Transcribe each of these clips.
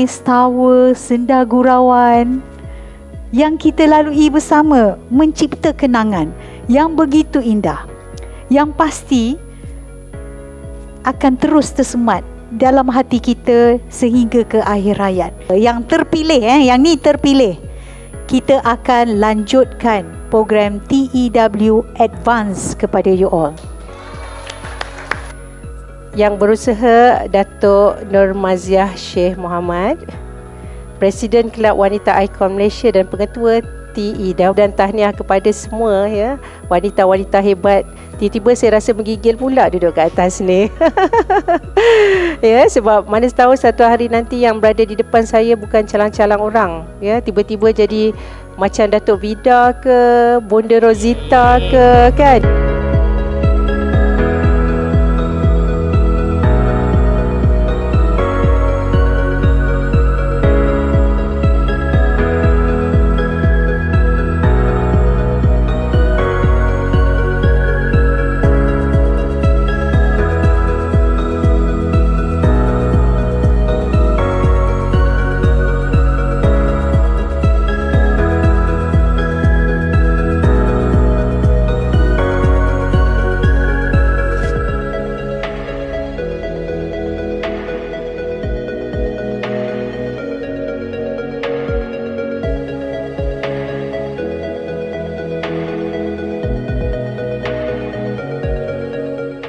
Setawa Senda Gurauan yang kita lalui bersama mencipta kenangan yang begitu indah, yang pasti akan terus tersemat dalam hati kita sehingga ke akhir hayat. Yang terpilih, yang ni terpilih, kita akan lanjutkan program TEW Advance kepada you all. Yang berusaha Datuk Nur Maziah Sheikh Mohamad, Presiden Kelab Wanita Ikon Malaysia dan Pengetua TEW, dan tahniah kepada semua ya, wanita-wanita hebat. Tiba-tiba saya rasa menggigil pula duduk kat atas ni. Ya, sebab mana tahu satu hari nanti yang berada di depan saya bukan calang-calang orang ya, tiba-tiba jadi macam Datuk Vida ke, Bonda Rosita ke, kan.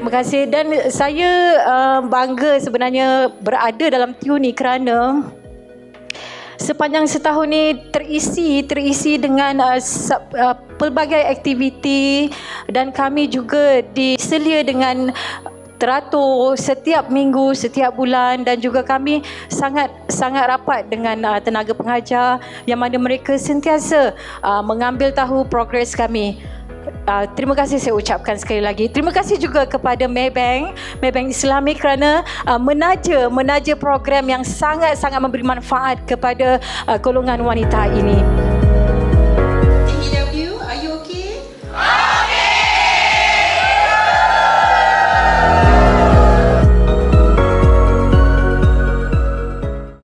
Terima kasih, dan saya bangga sebenarnya berada dalam TU ni kerana sepanjang setahun ni terisi dengan pelbagai aktiviti, dan kami juga diselia dengan teratur setiap minggu, setiap bulan, dan juga kami sangat rapat dengan tenaga pengajar yang mana mereka sentiasa mengambil tahu progres kami. Terima kasih saya ucapkan sekali lagi. Terima kasih juga kepada Maybank Islami kerana menaja program yang sangat-sangat memberi manfaat kepada golongan wanita ini.